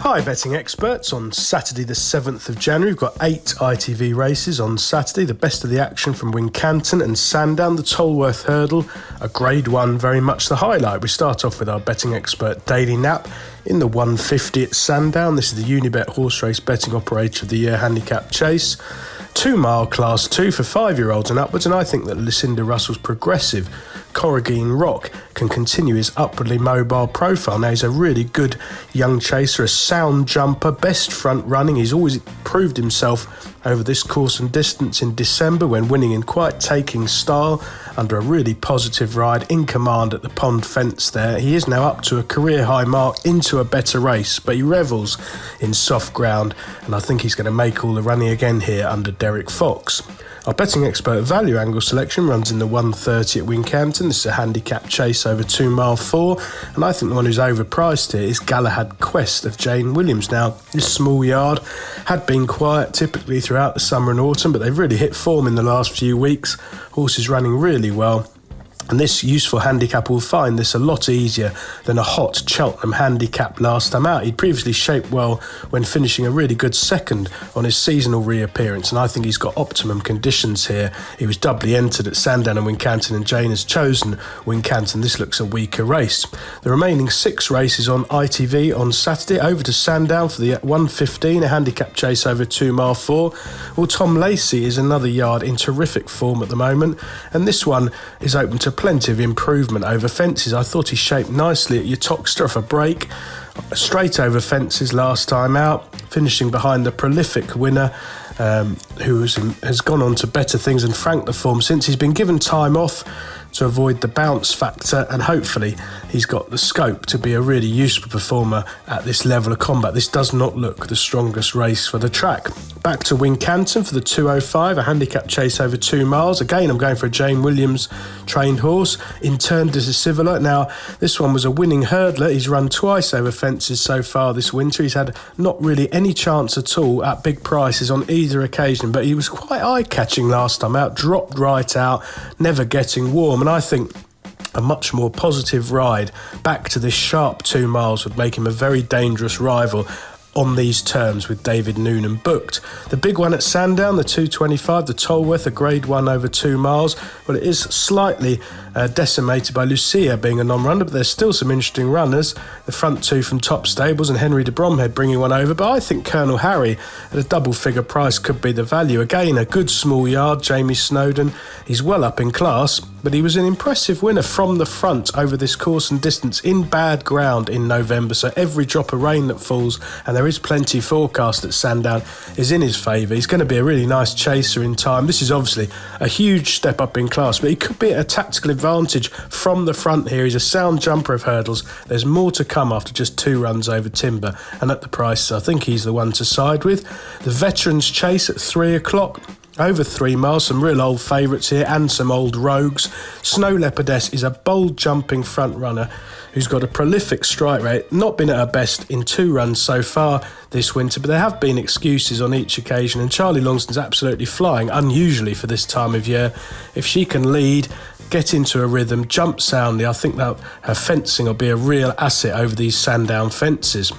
Hi betting experts, on Saturday the 7th of January we've got 8 ITV races on Saturday, the best of the action from Wincanton and Sandown, the Tolworth Hurdle, a Grade 1 very much the highlight. We start off with our betting expert Daily Nap in the 150 at Sandown. This is the Unibet Horse Race Betting Operator of the Year Handicap Chase. 2 mile class 2 for 5-year-olds and upwards, and I think that Lucinda Russell's progressive Corrigine Rock can continue his upwardly mobile profile. Now he's a really good young chaser, a sound jumper, best front running. He's always proved himself over this course and distance in December when winning in quite taking style under a really positive ride, in command at the pond fence there. He is now up to a career high mark into a better race, but he revels in soft ground, and I think he's going to make all the running again here under Derek Fox. Our betting expert value angle selection runs in the 130 at Wincanton. This is a handicap chase over 2 mile 4, and I think the one who's overpriced here is Galahad Quest of Jane Williams. Now, this small yard had been quiet typically throughout the summer and autumn, but they've really hit form in the last few weeks. Horse is running really well. And this useful handicap will find this a lot easier than a hot Cheltenham handicap last time out. He'd previously shaped well when finishing a really good second on his seasonal reappearance, and I think he's got optimum conditions here. He was doubly entered at Sandown and Wincanton, and Jane has chosen Wincanton. This looks a weaker race. The remaining 6 races on ITV on Saturday. Over to Sandown for the 115, a handicap chase over 2 mile 4. Well, Tom Lacey is another yard in terrific form at the moment, and this one is open to plenty of improvement over fences. I thought he shaped nicely at Utoxeter off a break, straight over fences last time out, finishing behind the prolific winner who has gone on to better things and franked the form since. He's been given time off to avoid the bounce factor, and hopefully he's got the scope to be a really useful performer at this level of combat. This does not look the strongest race for the track. Back to Wincanton for the 205, a handicap chase over 2 miles. Again, I'm going for a Jane Williams trained horse, In Turn Decisiva. Now, this one was a winning hurdler. He's run twice over fences so far this winter. He's had not really any chance at all at big prices on either occasion, but he was quite eye-catching last time out, dropped right out, never getting warm, and I think a much more positive ride back to this sharp 2 miles would make him a very dangerous rival on these terms with David Noonan booked. The big one at Sandown, the 225, the Tolworth, a Grade 1 over 2 miles. Well, it is slightly decimated by Lucia being a non-runner, but there's still some interesting runners. The front 2 from Top Stables and Henry de Bromhead bringing one over, but I think Colonel Harry at a double-figure price could be the value. Again, a good small yard, Jamie Snowden. He's well up in class, but he was an impressive winner from the front over this course and distance in bad ground in November, so every drop of rain that falls, and there is plenty forecast at Sandown, is in his favour. He's going to be a really nice chaser in time. This is obviously a huge step up in class, but he could be at a tactical advantage from the front here. He's a sound jumper of hurdles. There's more to come after just 2 runs over timber, and at the price, I think he's the one to side with. The Veterans Chase at 3 o'clock. Over 3 miles, some real old favourites here and some old rogues. Snow Leopardess is a bold jumping front runner who's got a prolific strike rate, not been at her best in 2 runs so far this winter, but there have been excuses on each occasion, and Charlie Longston's absolutely flying, unusually for this time of year. If she can lead, get into a rhythm, jump soundly, I think that her fencing will be a real asset over these Sandown fences.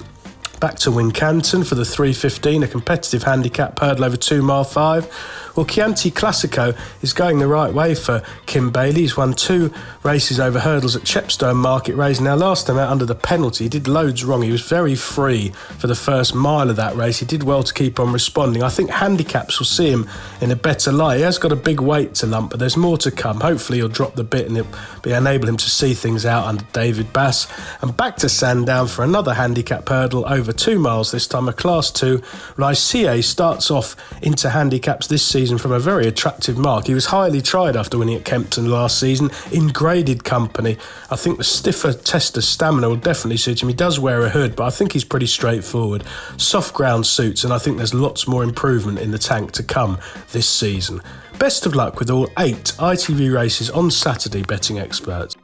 Back to Wincanton for the 315, a competitive handicap hurdle over 2 mile 5. Well, Chianti Classico is going the right way for Kim Bailey. He's won 2 races over hurdles at Chepstow Market Race. Now, last time out under the penalty, he did loads wrong. He was very free for the first mile of that race. He did well to keep on responding. I think handicaps will see him in a better light. He has got a big weight to lump, but there's more to come. Hopefully he'll drop the bit and it'll enable him to see things out under David Bass. And back to Sandown for another handicap hurdle over 2 miles, this time a Class 2. Lycia starts off into handicaps this season from a very attractive mark. He was highly tried after winning at Kempton last season in graded company. I think the stiffer test of stamina will definitely suit him. He does wear a hood, but I think he's pretty straightforward. Soft ground suits, and I think there's lots more improvement in the tank to come this season. Best of luck with all 8 ITV races on Saturday, betting experts.